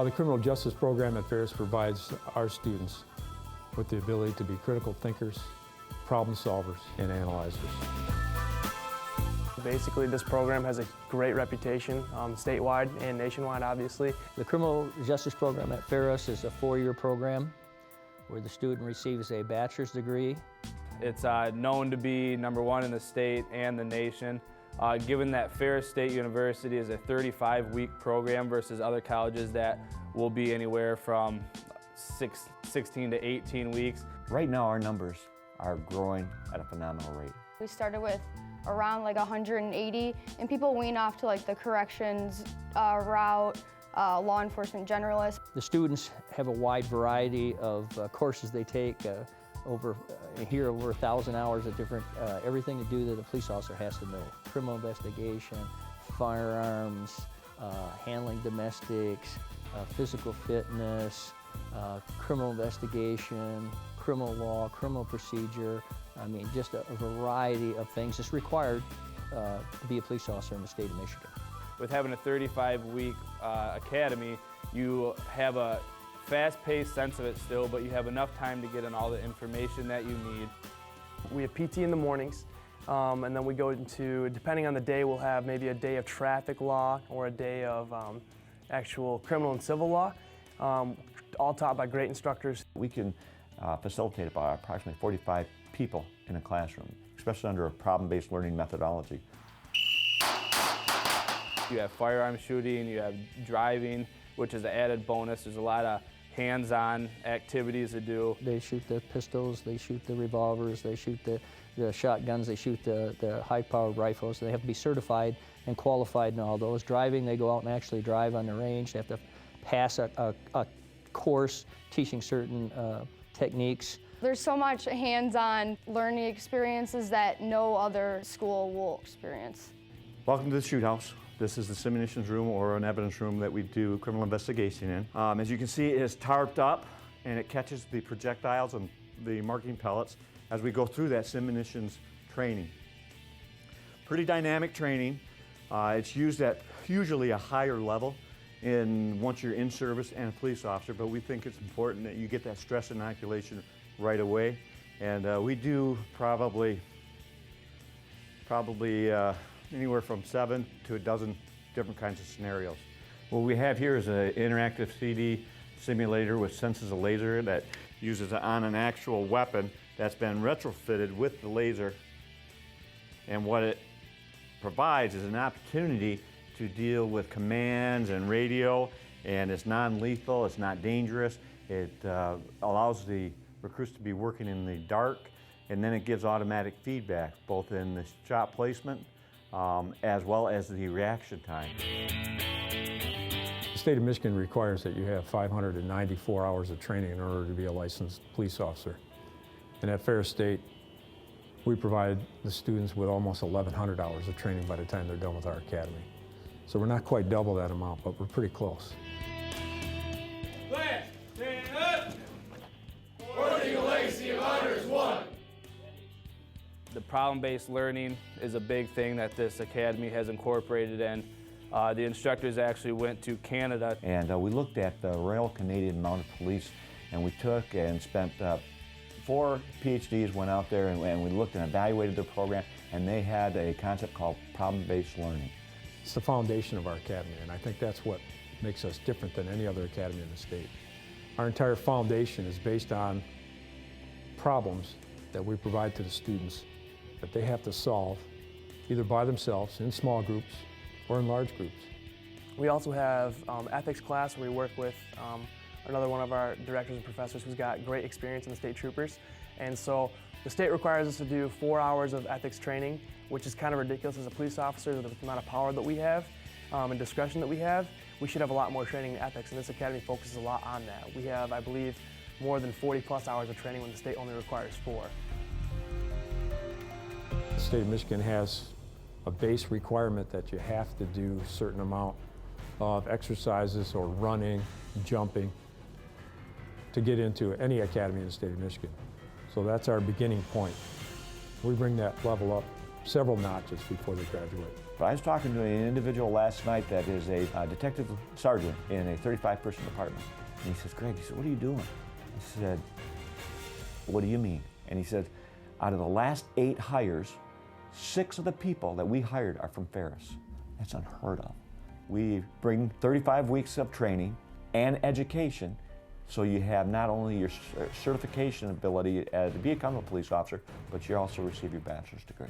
The criminal justice program at Ferris provides our students with the ability to be critical thinkers, problem solvers, and analyzers. Basically, this program has a great reputation statewide and nationwide, obviously. The criminal justice program at Ferris is a 4-year program where the student receives a bachelor's degree. It's known to be #1 in the state and the nation. Given that Ferris State University is a 35-week program versus other colleges that will be anywhere from 16 to 18 weeks. Right now our numbers are growing at a phenomenal rate. We started with around like 180, and people wean off to like the corrections route, law enforcement generalist. The students have a wide variety of courses they take, over 1,000 hours of different, everything to do that a police officer has to know. Criminal investigation, firearms, handling domestics, physical fitness, criminal investigation, criminal law, criminal procedure. I mean, just a variety of things that's required to be a police officer in the state of Michigan. With having a 35-week academy, you have a fast-paced sense of it still, but you have enough time to get in all the information that you need. We have PT in the mornings, and then we go into, depending on the day, we'll have maybe a day of traffic law or a day of actual criminal and civil law, all taught by great instructors. We can facilitate about approximately 45 people in a classroom, especially under a problem-based learning methodology. You have firearm shooting, you have driving, which is an added bonus. There's a lot of hands-on activities to do. They shoot the pistols, they shoot the revolvers, they shoot the shotguns, they shoot the high-powered rifles. They have to be certified and qualified in all those. Driving, they go out and actually drive on the range. They have to pass a course teaching certain techniques. There's so much hands-on learning experiences that no other school will experience. Welcome to the shoot house. This is the simulations room or an evidence room that we do criminal investigation in. As you can see, it is tarped up and it catches the projectiles and the marking pellets as we go through that simulations training. Pretty dynamic training. It's used at usually a higher level once you're in service and a police officer, but we think it's important that you get that stress inoculation right away. And we do probably anywhere from 7 to a dozen different kinds of scenarios. What we have here is an interactive 3D simulator with senses of laser that uses it on an actual weapon that's been retrofitted with the laser. And what it provides is an opportunity to deal with commands and radio, and it's non-lethal, it's not dangerous. It allows the recruits to be working in the dark, and then it gives automatic feedback, both in the shot placement as well as the reaction time. The state of Michigan requires that you have 594 hours of training in order to be a licensed police officer. And at Ferris State, we provide the students with almost 1,100 hours of training by the time they're done with our academy. So we're not quite double that amount, but we're pretty close. Last, stand up! Forging a legacy of honors, 1. The problem-based learning is a big thing that this academy has incorporated in. The instructors actually went to Canada. And we looked at the Royal Canadian Mounted Police, and we took and spent 4 PhDs went out there and we looked and evaluated their program, and they had a concept called problem-based learning. It's the foundation of our academy, and I think that's what makes us different than any other academy in the state. Our entire foundation is based on problems that we provide to the students that they have to solve either by themselves, in small groups, or in large groups. We also have ethics class where we work with another one of our directors and professors who's got great experience in the state troopers. And so the state requires us to do 4 hours of ethics training, which is kind of ridiculous as a police officer with the amount of power that we have and discretion that we have. We should have a lot more training in ethics, and this academy focuses a lot on that. We have, I believe, more than 40+ hours of training when the state only requires 4. The state of Michigan has a base requirement that you have to do a certain amount of exercises or running, jumping, to get into any academy in the state of Michigan. So that's our beginning point. We bring that level up several notches before they graduate. But I was talking to an individual last night that is a detective sergeant in a 35-person department. And he says, Greg, he said, what are you doing? I said, what do you mean? And he said, out of the last 8 hires, 6 of the people that we hired are from Ferris. That's unheard of. We bring 35 weeks of training and education, so you have not only your certification ability to become a police officer, but you also receive your bachelor's degree.